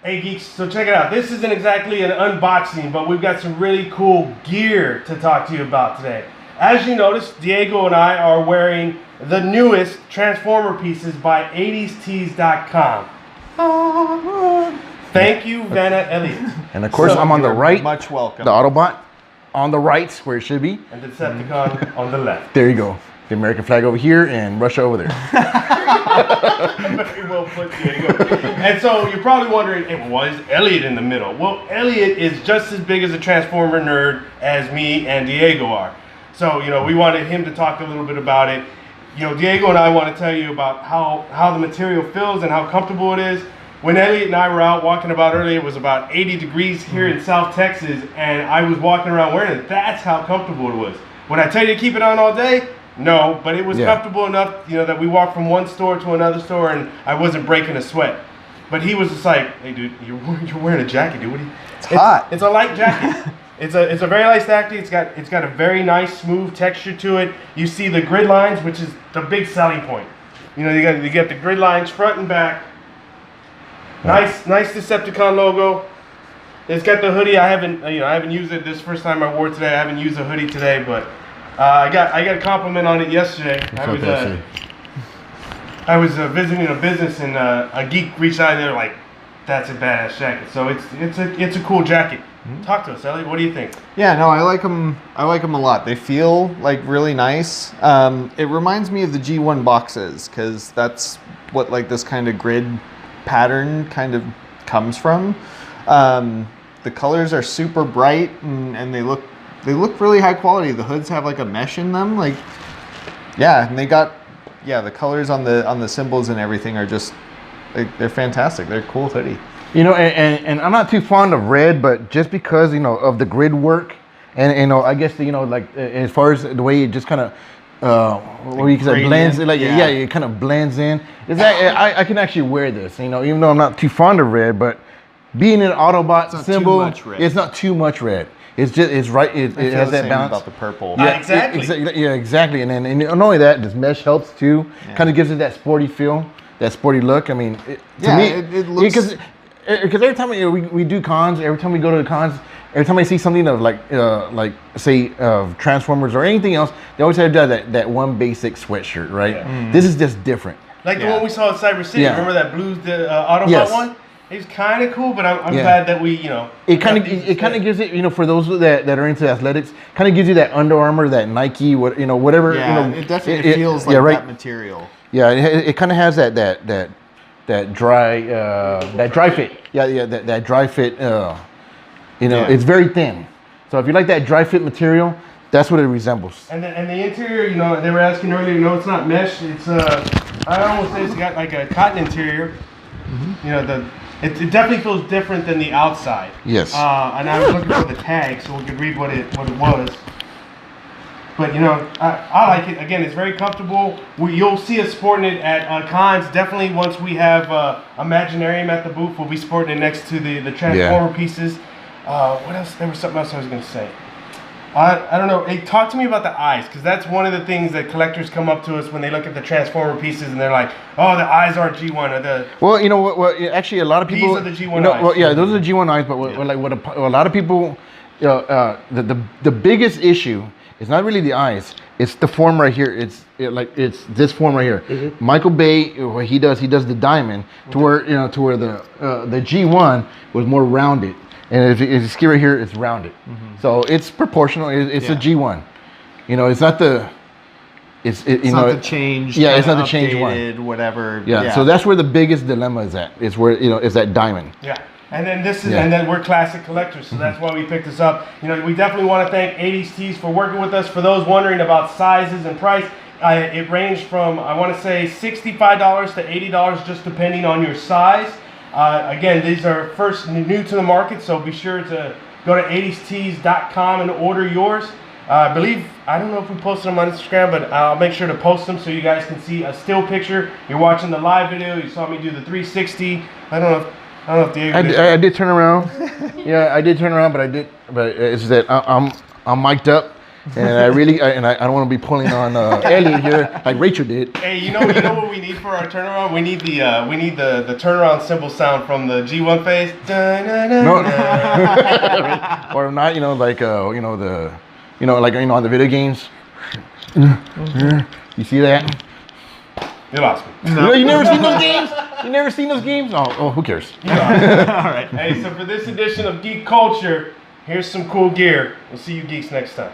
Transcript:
Hey Geeks, so check it out. This isn't exactly an unboxing, but we've got some really cool gear to talk to you about today. As you noticed, Diego and I are wearing the newest Transformer pieces by 80stees.com. Thank you, Vanna Elliott. And of course, I'm on the right. Much welcome. The Autobot on the right, where it should be. And the Decepticon on the left. There you go. The American flag over here and Russia over there. Very well put, Diego. And so you're probably wondering, hey, why is Elliot in the middle? Well, Elliot is just as big as a Transformer nerd as me and Diego are. So, we wanted him to talk a little bit about it. Diego and I want to tell you about how the material feels and how comfortable it is. When Elliot and I were out walking about earlier, it was about 80 degrees here in South Texas, and I was walking around wearing it. That's how comfortable it was. Would I tell you to keep it on all day? No, but it was comfortable enough, that we walked from one store to another store, and I wasn't breaking a sweat. But he was just like, "Hey, dude, you're wearing a jacket, dude. It's hot. It's a light jacket. It's a very light jacket. It's got a very nice, smooth texture to it. You see the grid lines, which is the big selling point. You get the grid lines front and back. Nice Decepticon logo. It's got the hoodie. I haven't used it. This is the first time I wore it today. I haven't used a hoodie today, but I got a compliment on it yesterday. I was visiting a business, and a geek reached out, and they're like, "That's a badass jacket." So it's a cool jacket. Talk to us, Elliot. What do you think? Yeah, no, I like them. I like them a lot. They feel like really nice. It reminds me of the G1 boxes, because that's what like this kind of grid pattern kind of comes from. The colors are super bright, and they look really high quality. The hoods have like a mesh in them, and they got the colors on the symbols and everything are just they're fantastic. They're a cool hoodie. And I'm not too fond of red, but just because of the grid work, and I guess as far as the way it just kind of what you can say blends, it kind of blends in. I can actually wear this, even though I'm not too fond of red, but being an Autobot symbol, it's not too much red. It's right. It has that balance. About the purple. Yeah, exactly. Exactly. And not only that, this mesh helps too. Yeah. Kind of gives it that sporty feel, that sporty look. I mean, to me, it looks because every time we do cons, every time we go to the cons, every time I see something of say Transformers or anything else, they always have that one basic sweatshirt, right? Yeah. This is just different. Like the one we saw at Cyber City. Yeah. Remember that blue Autobot one? It's kind of cool, but I'm glad that we, It kind of gives it, for those that are into athletics, kind of gives you that Under Armour, that Nike, whatever. Yeah, it definitely feels like that material. Yeah, it kind of has that dry fit. Yeah, that dry fit. It's very thin. So if you like that dry fit material, that's what it resembles. And the interior, they were asking earlier. No, it's not mesh. It's I almost say it's got like a cotton interior. Mm-hmm. It definitely feels different than the outside. Yes. And I was looking for the tag so we could read what it was. But I like it. Again, it's very comfortable. You'll see us sporting it at cons. Definitely once we have Imaginarium at the booth, we'll be sporting it next to the Transformer pieces. What else? There was something else I was going to say. I don't know. Hey, talk to me about the eyes, because that's one of the things that collectors come up to us when they look at the Transformer pieces, and they're like, "Oh, the eyes aren't G1." Or the actually, a lot of people. These are the G1 eyes. Well, yeah, those are the G1 eyes. But what a lot of people, the biggest issue is not really the eyes. It's the form right here. It's this form right here. Mm-hmm. Michael Bay, what he does the diamond to where the G1 was more rounded. And if you see right here, it's rounded. Mm-hmm. So it's proportional. It's a G1. It's not the. It's not the change. Yeah, it's not the change one. Whatever. Yeah. So that's where the biggest dilemma is at. It's where is that diamond. Yeah. And then and then we're classic collectors, so that's why we picked this up. We definitely want to thank 80s Tees for working with us. For those wondering about sizes and price, it ranged from, I want to say, $65 to $80, just depending on your size. Again, these are first new to the market, so be sure to go to 80stees.com and order yours. I don't know if we posted them on Instagram, but I'll make sure to post them so you guys can see a still picture. You're watching the live video. You saw me do the 360. I don't know if Diego did. I did turn around. Yeah, I did turn around, but it's that I'm mic'd up. And I don't want to be pulling on Elliot here like Rachel did. Hey, you know what we need for our turnaround? We need the turnaround cymbal sound from the G1 phase. No. Or not, like on the video games. You see that? You lost me. You never seen those games? You never seen those games? Oh, who cares? All right. Hey, so for this edition of Geek Culture, here's some cool gear. We'll see you geeks next time.